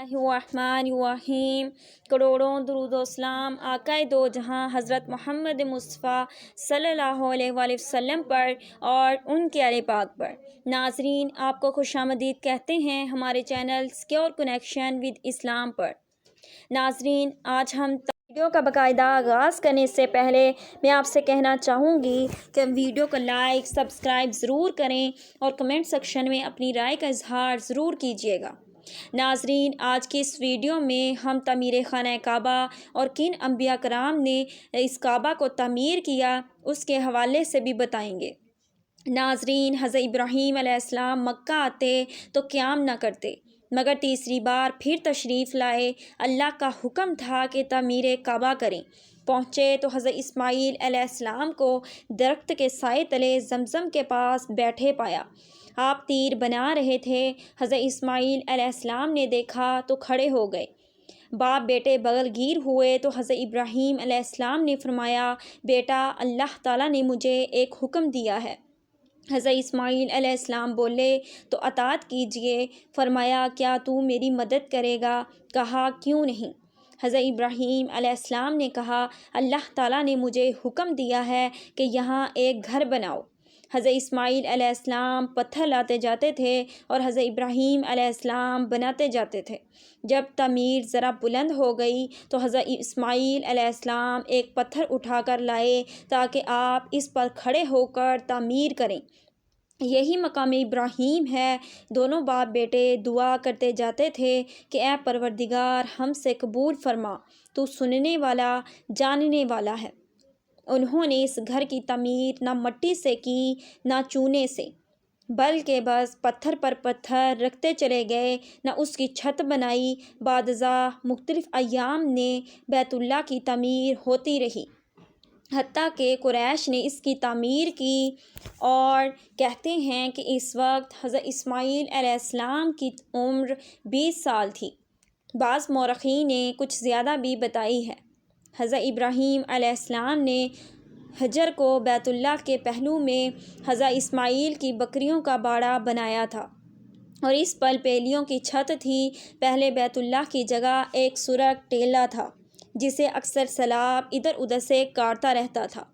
रहमान करोड़ों दुरूद व सलाम आकाए दो जहां हज़रत मोहम्मद मुस्तफ़ा सल्लल्लाहु अलैहि वसल्लम पर और उनके आले पाक पर। नाजरीन, आपको खुशामदीद कहते हैं हमारे चैनल सिक्योर कनेक्शन विद इस्लाम पर। नाजरीन, आज हम वीडियो का बाकायदा आगाज़ करने से पहले मैं आपसे कहना चाहूँगी कि वीडियो को लाइक सब्सक्राइब ज़रूर करें और कमेंट सेक्शन में अपनी राय का इजहार ज़रूर कीजिएगा। नाजरीन, आज की इस वीडियो में हम तमीर खाना काबा और किन अंबिया कराम ने इस काबा को तमीर किया उसके हवाले से भी बताएंगे। नाजरीन, हज़रत इब्राहीम अलैहिस्सलाम मक्का आते तो क़याम न करते, मगर तीसरी बार फिर तशरीफ़ लाए। अल्लाह का हुक्म था कि तमीर काबा करें। पहुँचे तो हज़रत इस्माईल अलैहिस्सलाम को दरख्त के साए तले जमज़म के पास बैठे पाया। आप तीर बना रहे थे। हज़रत इस्माईल अलैहिस्सलाम ने देखा तो खड़े हो गए। बाप बेटे बगलगीर हुए तो हज़रत इब्राहीम अलैहिस्सलाम ने फरमाया, बेटा, अल्लाह ताला ने मुझे एक हुक्म दिया है। हज़रत इस्माईल अलैहिस्सलाम बोले, तो अताअत कीजिए। फरमाया, क्या तू मेरी मदद करेगा? कहा, क्यों नहीं। हज़रत इब्राहीम अलैहिस्सलाम ने कहा, अल्लाह ताला ने मुझे हुक्म दिया है कि यहाँ एक घर बनाओ। हज़रत इस्माईल अलैहिस्सलाम पत्थर लाते जाते थे और हज़रत इब्राहीम अलैहिस्सलाम बनाते जाते थे। जब तमीर ज़रा बुलंद हो गई तो हज़रत इस्माईल अलैहिस्सलाम एक पत्थर उठाकर लाए ताकि आप इस पर खड़े होकर तमीर करें। यही मकाम इब्राहीम है। दोनों बाप बेटे दुआ करते जाते थे कि ए परवरदिगार, हमसे कबूल फरमा, तू सुनने वाला जानने वाला है। उन्होंने इस घर की तमीर न मिट्टी से की न चूने से, बल्कि बस पत्थर पर पत्थर रखते चले गए, न उसकी छत बनाई। बादज़ा मुख्तलिफ़ अय्याम ने बैतुल्लाह की तमीर होती रही, हत्ता कि कुरैश ने इसकी तामीर की। और कहते हैं कि इस वक्त हज़रत इस्माईल अलैहिस्सलाम की उम्र 20 साल थी। बाज़ मौरख़ीन ने कुछ ज़्यादा भी बताई है। हज़रत इब्राहीम अलैहिस्सलाम ने हजर को बैतुल्लाह के पहलू में हज़रत इस्माईल की बकरियों का बाड़ा बनाया था और इस पर पेलियों की छत थी। पहले बैतुल्लाह की जगह एक सुरख टेला था जिसे अक्सर सैलाब इधर उधर से काटता रहता था।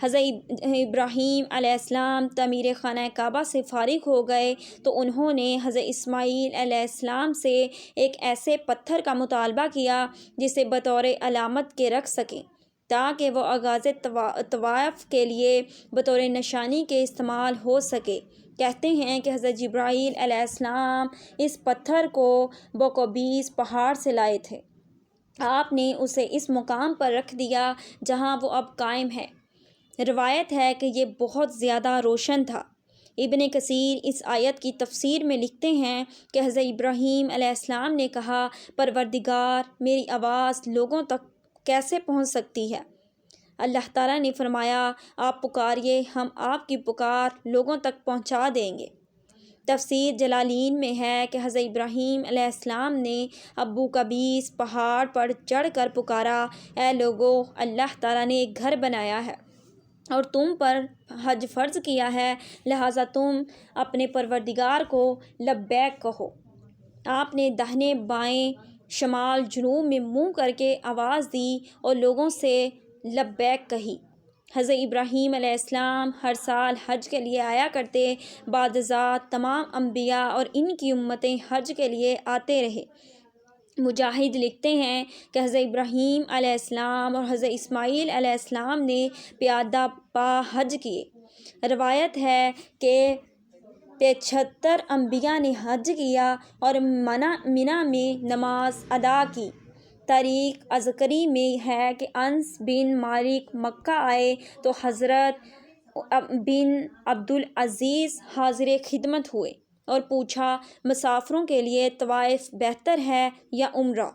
हज़रत इब्राहीम अलैहिस्सलाम तमीर खाना काबा से फ़ारिग हो गए तो उन्होंने हज़रत इस्माईल अलैहिस्सलाम से एक ऐसे पत्थर का मुतालबा किया जिसे बतौर अलामत के रख सकें, ताकि वह आगाज़ तवाफ़ के लिए बतौर निशानी के इस्तेमाल हो सके। कहते हैं कि हज़रत जिब्राईल अलैहिस्सलाम इस पत्थर को बकोबीस पहाड़ से लाए थे। आपने उसे इस मुकाम पर रख दिया जहाँ वो अब कायम है। रिवायत है कि ये बहुत ज़्यादा रोशन था। इब्ने कसीर इस आयत की तफसीर में लिखते हैं कि हज़रत इब्राहीम अलैहिस्सलाम ने कहा, परवरदिगार, मेरी आवाज़ लोगों तक कैसे पहुँच सकती है? अल्लाह ताला ने फरमाया, आप पुकारिए, हम आपकी पुकार लोगों तक पहुँचा देंगे। तफसीर जलालीन में है कि हज़रत इब्राहीम अलैहिस्सलाम ने अबू कबीस पहाड़ पर चढ़कर पुकारा, ए लोगो, अल्लाह ताला ने एक घर बनाया है और तुम पर हज फ़र्ज़ किया है, लिहाजा तुम अपने परवरदिगार को लब्बैक कहो। आपने दाहिने बाएं शमाल जुनूब में मुँह करके आवाज़ दी और लोगों से लब्बैक कही। हज़रत इब्राहीम अलैहिस्सलाम हर साल हज के लिए आया करते। बादज़ात तमाम अंबिया और इनकी उम्मतें हज के लिए आते रहे। मुजाहिद लिखते हैं कि हज़रत इब्राहीम अलैहिस्सलाम और हज़रत इस्माईल अलैहिस्सलाम ने प्यादा पा हज किए। रवायत है कि 75 अंबिया ने हज किया और मिना में नमाज अदा की। तारीख़ अज़करी में है कि अनस बिन मालिक मक्का आए तो हज़रत बिन अब्दुल अज़ीज़ हाज़िर खिदमत हुए और पूछा, मुसाफिरों के लिए तवाइफ बेहतर है या उम्रा?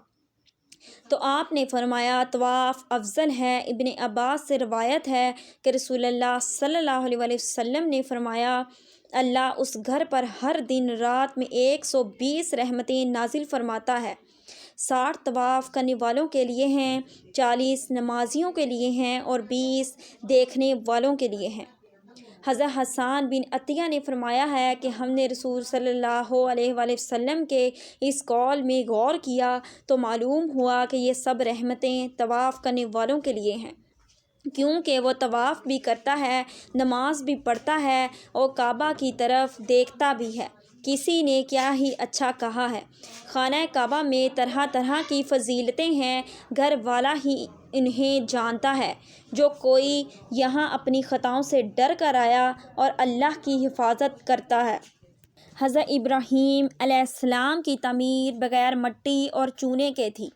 तो आपने फरमाया, तवाफ़ अफजल है। इब्ने अब्बास से रवायत है कि रसूलुल्लाह सल्लल्लाहु अलैहि वसल्लम ने फरमाया, अल्लाह उस घर पर हर दिन रात में 120 रहमतें नाजिल फरमाता है। 60 तवाफ़ करने वालों के लिए हैं, 40 नमाजियों के लिए हैं और 20 देखने वालों के लिए हैं। حضرت حسان بن عطیہ نے فرمایا ہے کہ ہم نے رسول صلی اللہ علیہ وآلہ وسلم کے اس قول میں غور کیا تو معلوم ہوا کہ یہ سب رحمتیں طواف کرنے والوں کے لیے ہیں، کیونکہ وہ طواف بھی کرتا ہے، نماز بھی پڑھتا ہے اور کعبہ کی طرف دیکھتا بھی ہے۔ کسی نے کیا ہی اچھا کہا ہے، خانہ کعبہ میں طرح طرح کی فضیلتیں ہیں، گھر والا ہی انہیں جانتا ہے۔ جو کوئی یہاں اپنی خطاؤں سے ڈر کر آیا اور اللہ کی حفاظت کرتا ہے۔ حضرت ابراہیم علیہ السلام کی تعمیر بغیر مٹی اور چونے کے تھی۔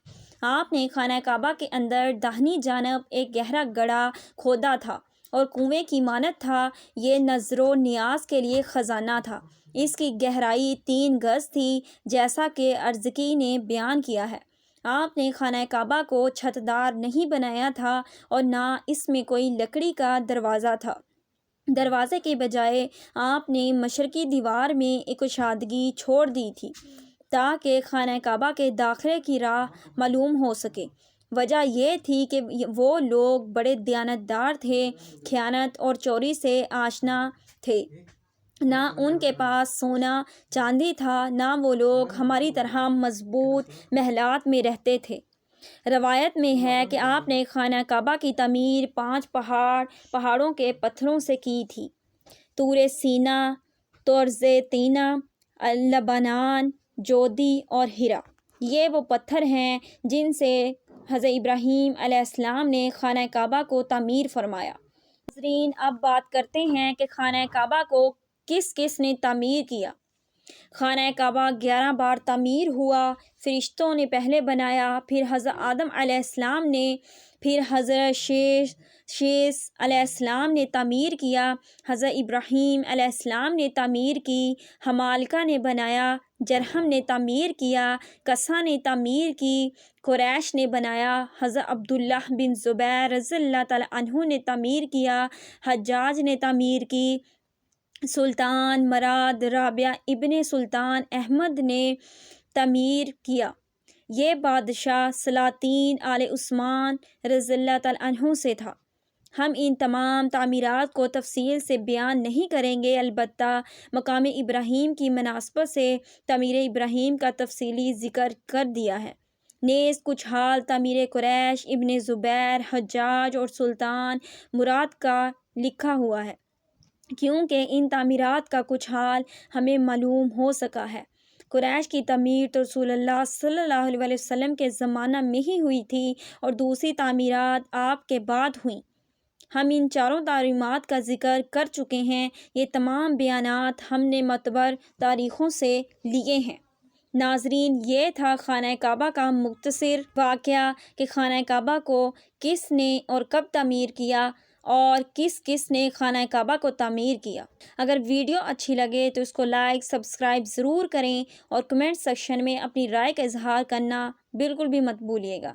آپ نے خانہ کعبہ کے اندر داہنی جانب ایک گہرا گڑھا کھودا تھا اور کنویں کی مانند تھا۔ یہ نظر و نیاز کے لیے خزانہ تھا۔ اس کی گہرائی 3 گز تھی، جیسا کہ ارزقی نے بیان کیا ہے۔ آپ نے خانہ کعبہ کو چھت دار نہیں بنایا تھا اور نہ اس میں کوئی لکڑی کا دروازہ تھا۔ دروازے کے بجائے آپ نے مشرقی دیوار میں ایک کشادگی چھوڑ دی تھی تاکہ خانہ کعبہ کے داخلے کی راہ معلوم ہو سکے۔ وجہ یہ تھی کہ وہ لوگ بڑے دیانتدار تھے، خیانت اور چوری سے آشنا تھے۔ نہ ان کے پاس سونا چاندی تھا، نہ وہ لوگ ہماری طرح مضبوط محلات میں رہتے تھے۔ روایت میں ہے کہ آپ نے خانہ کعبہ کی تعمیر 5 پہاڑوں کے پتھروں سے کی تھی: طور سینا، طور طینہ، لبنان، جودی اور ہیرا۔ یہ وہ پتھر ہیں جن سے حضرت ابراہیم علیہ السلام نے خانہ کعبہ کو تعمیر فرمایا۔ ناظرین، اب بات کرتے ہیں کہ خانہ کعبہ کو کس کس نے تعمیر کیا۔ خانہ کعبہ 11 بار تعمیر ہوا۔ فرشتوں نے پہلے بنایا، پھر حضرت آدم علیہ السلام نے، پھر حضرت شیث علیہ السلام نے تعمیر کیا، حضرت ابراہیم علیہ السلام نے تعمیر کی، ہمالکہ نے بنایا، جرہم نے تعمیر کیا، کسا نے تعمیر کی، قریش نے بنایا، حضرت عبداللہ بن زبیر رضی اللہ تعالیٰ عنہ نے تعمیر کیا، حجاج نے تعمیر کی، سلطان مراد رابعہ ابن سلطان احمد نے تعمیر کیا۔ یہ بادشاہ سلاطین آل عثمان رضی اللہ تعالیٰ عنہ سے تھا۔ ہم ان تمام تعمیرات کو تفصیل سے بیان نہیں کریں گے، البتہ مقام ابراہیم کی مناسبت سے تعمیر ابراہیم کا تفصیلی ذکر کر دیا ہے۔ نیز کچھ حال تعمیر قریش، ابن زبیر، حجاج اور سلطان مراد کا لکھا ہوا ہے، کیونکہ ان تعمیرات کا کچھ حال ہمیں معلوم ہو سکا ہے۔ قریش کی تعمیر تو رسول اللہ صلی اللہ علیہ وسلم کے زمانہ میں ہی ہوئی تھی اور دوسری تعمیرات آپ کے بعد ہوئیں۔ ہم ان چاروں تعمیرات کا ذکر کر چکے ہیں۔ یہ تمام بیانات ہم نے معتبر تاریخوں سے لیے ہیں۔ ناظرین، یہ تھا خانہ کعبہ کا مختصر واقعہ کہ خانہ کعبہ کو کس نے اور کب تعمیر کیا اور کس کس نے خانہ کعبہ کو تعمیر کیا۔ اگر ویڈیو اچھی لگے تو اس کو لائک، سبسکرائب ضرور کریں اور کمنٹ سیکشن میں اپنی رائے کا اظہار کرنا بالکل بھی مت بھولیے گا۔